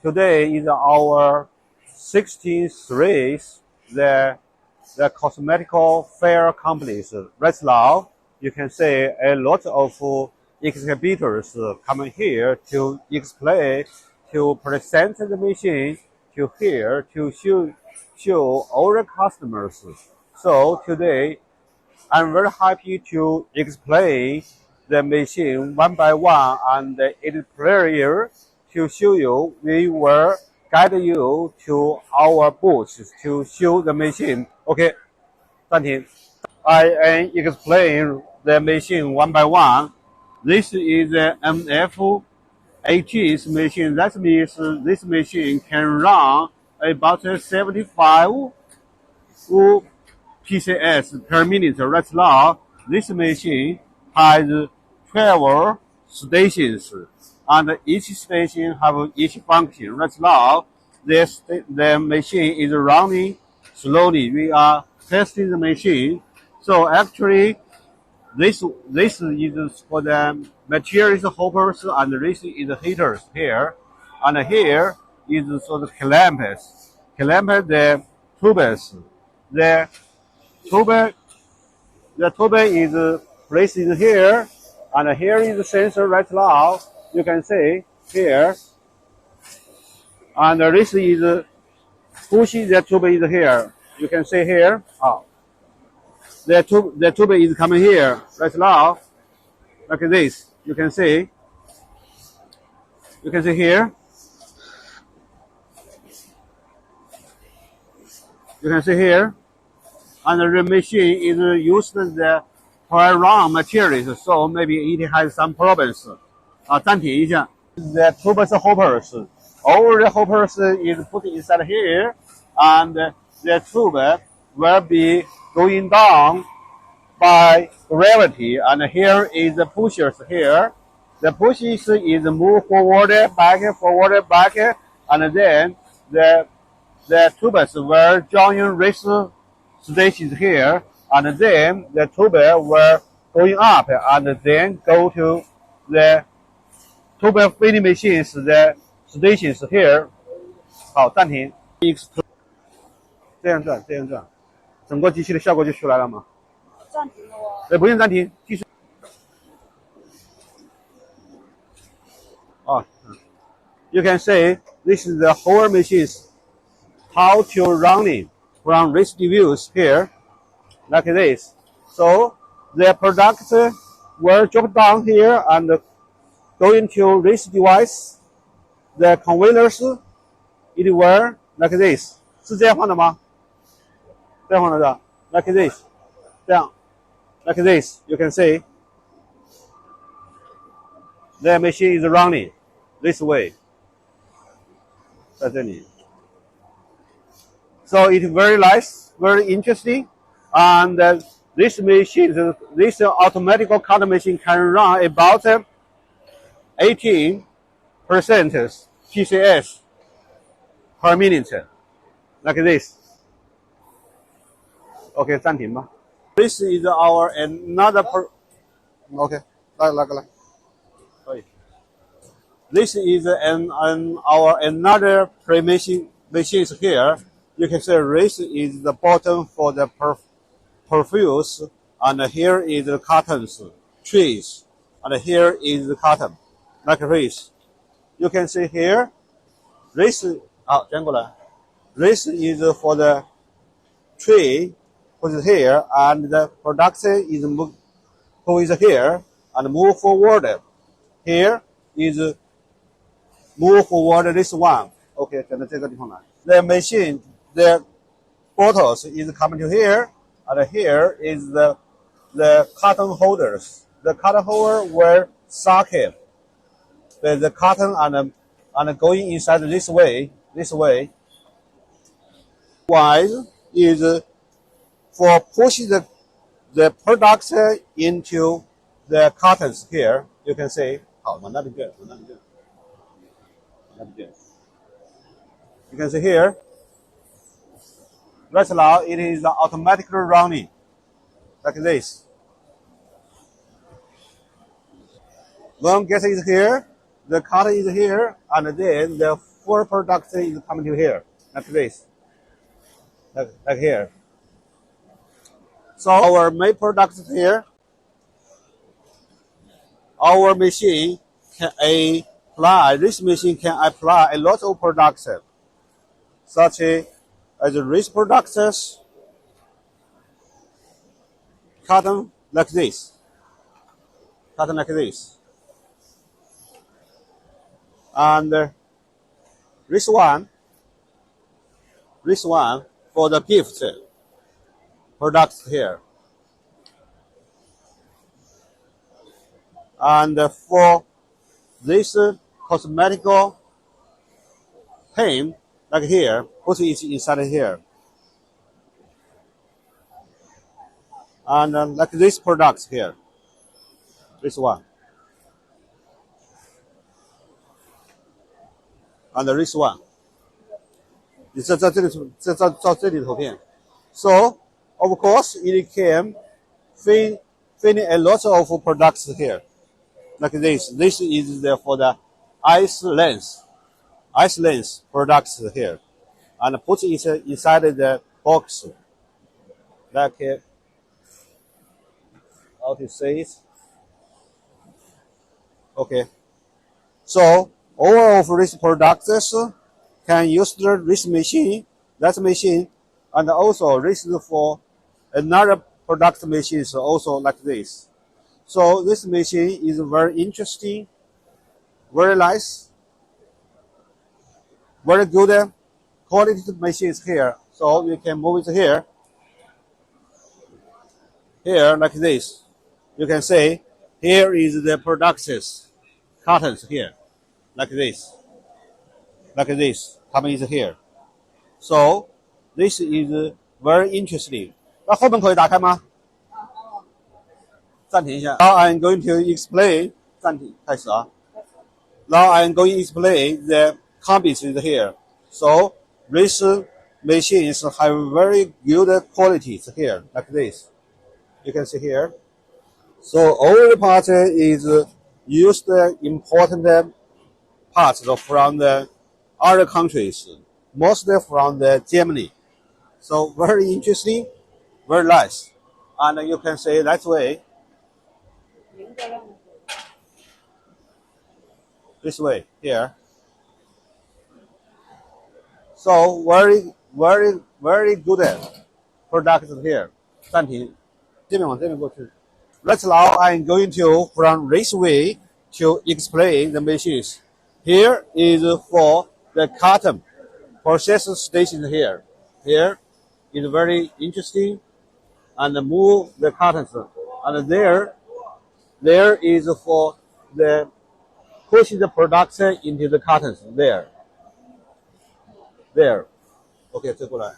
Today is our 63rd the cosmetic fair companies. Right now, you can see a lot of exhibitors coming here to explain, to present the machine, to here to show all the customers. So today, I'm very happy to explain the machine one by one and its player to show you. We will guide you to our booth to show the machine. Okay, 暂停. I explain the machine one by one. This is the MF80 machine. That means this machine can run about 75 PCS per minute. Right now, this machine has 12 stations, and each station have each function. Right now, the machine is running slowly. We are testing the machine. So actually, this is for the materials hoppers, and this is the heaters here, and here is for the clamps. Clamp the tubes. The tube is placed in here, and here is the sensor right now. You can see here, and this is pushing the tube is here. You can see here. The tube is coming here right now, like this. You can see here. You can see here. And the machine is used for raw materials, so maybe it has some problems. 暂停一下. The tubes hoppers, all the hoppers is put inside here, and the tube will be going down by gravity. And here is the pushers here. The pushers is move forward, back, and then the tubes will join this stations here, and then the tube will going up, and then go to the tube filling machines, the stations here. 好，暂停。这样转，整个机器的效果就出来了嘛。暂停了哦。不用暂停，继续。You can see this is the whole machines how to running from this views here, like this. So the product will drop down here and go into this device. The conveyors, it will like this. 是这样放的吗？这样放的是吧 ？Like this. 这样 like this. You can see the machine is running this way. 在这里。So it's very nice, very interesting, and this machine, this automatic carton machine can run about 18% PCS per minute, like this. Okay, 暂停吧。This is our another okay, 来。可以。This is our another machines here. You can see this is the bottom for the perfumes, and here is the cartons, trees, and here is the carton, like this. You can see here, this, this is for the tree, put it here, and the production is put it here, and move forward. Here is move forward this one. Okay, 等到这个地方来。The machine, the bottles is coming to here, and here is the carton holders. The carton holder will suck it. The carton and going inside this way. One is for pushing the products into the cartons here. You can see. 好，往那边卷。You can see here. Right now, it is automatically running, like this. When gas is here, the carton is here, and then the full product is coming to here, like this, like here. So our main product here, our machine can apply, this machine can apply a lot of products, such as wrist products, cotton like this, and this one for the gift products here, and for this cosmetic paint like here, put it inside here, and like this products here, this one, and this one. 你这里头片 So, of course, it can fit a lot of products here, like this. This is for the eyes lens products here, and put it inside the box, like how to say it? Okay. So all of these products can use this machine, that machine, and also this for another product machines also like this. So this machine is very interesting, very nice, very good quality machines here. So you can move it here like this. You can say here is the products, cartons here, like this, coming is here. So this is very interesting. 那后门可以打开吗？暂停一下。Now I'm going to explain. 暂停，开始啊。Now I'm going to explain the combis is here. So these machines have very good qualities here, like this. You can see here. So all the parts is used important parts from the other countries, mostly from the Germany. So very interesting, very nice. And you can say that way. This way, here. So very good products here. 暂停，这边往这边过去。Right now, I'm going to from this way to explain the machines. Here is for the cotton process station here. Here is very interesting, and move the cottons. And there is for the pushing the production into the cottons. There. Okay, 这过来。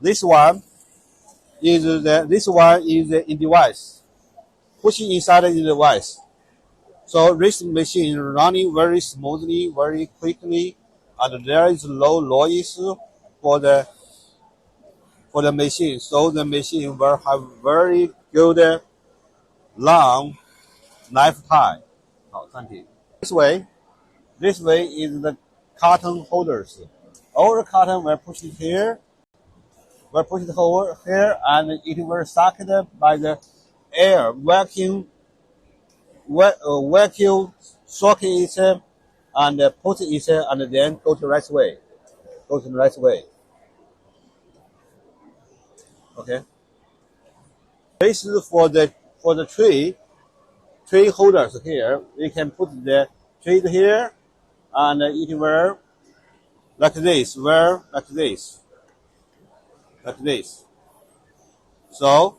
This one is in device, pushing inside the device. So this machine running very smoothly, very quickly, and there is low noise for the machine. So the machine will have very good long lifetime. 好，暂停。This way is the cotton holders. All the cotton will push it here. We'll push it over here, and it will sucked by the air vacuum soak it and put it and then go to the right way. Okay. This is for the tree holders here. We can put the tree here, and it will like this. So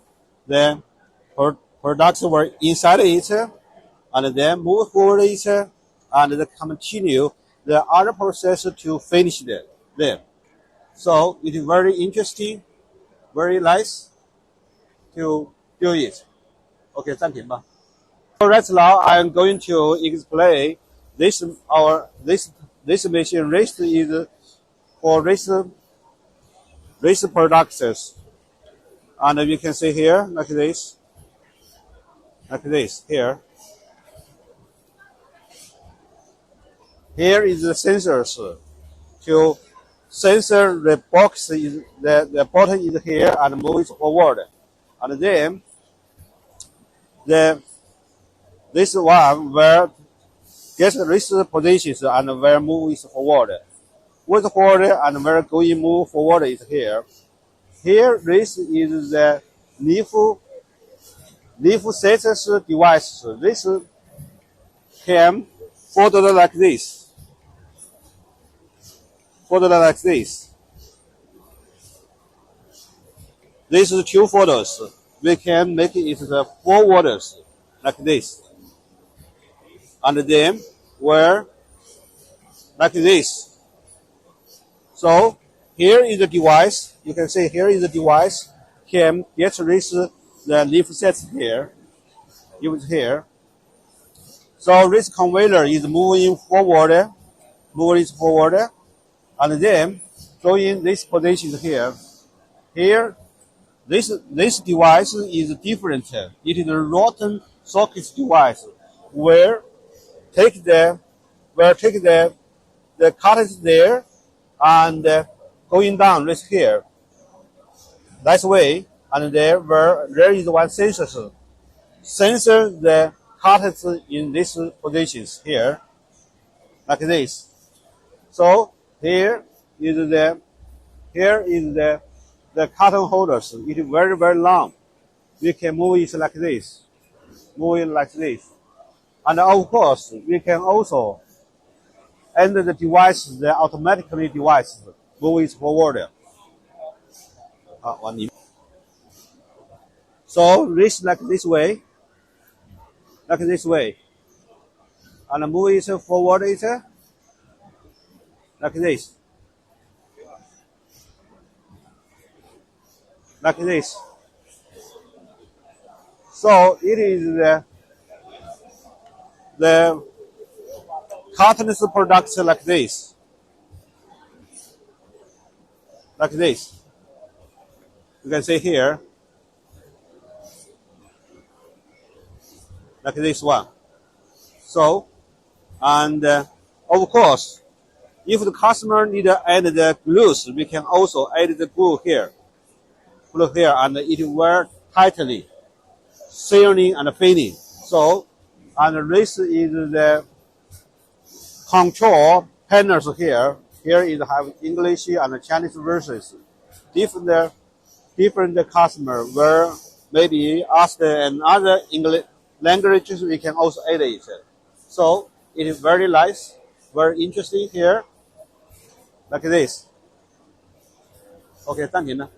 the products were inside it, and then move forward it, and then continue the other process to finish them. So it is very interesting, very nice to do it. Okay, 暂停吧。So right now I'm going to explain this machine. This is for this products, and you can see here like this here. Here is the sensors to sensor the box is the button is here and move it forward. And then this one will get this positions and will move it forward. Move forward and will going move forward is here. Here this is the leaf sensors device. This can fold like this. Fold like this. This is 2 folders. We can make it the 4 folders like this. And then we're like this. So here is the device. You can see here is the device. Can get this the leaf sets here. Use here. So this conveyor is moving forward, and then going this position here. Here, this device is different. It is a rotten socket device where take the cutters there and going down right here. That way, and there is one sensor the cutters in these positions here, like this. So here is the cotton holders. It is very, very long. We can move it like this. And of course, we can also end the device, the automatically device, move it forward. So reach like this way, and move it forward like this. So it is the carton's products like this. You can see here, like this one. So, and of course, if the customer need to add the glues, we can also add the glue here, and it will tightly sealing and filling. So, and this is the control panels here. Here is have English and Chinese versions. Different customer will maybe ask another English languages. We can also add it. So it is very nice, very interesting here, like this. OK，暂停了。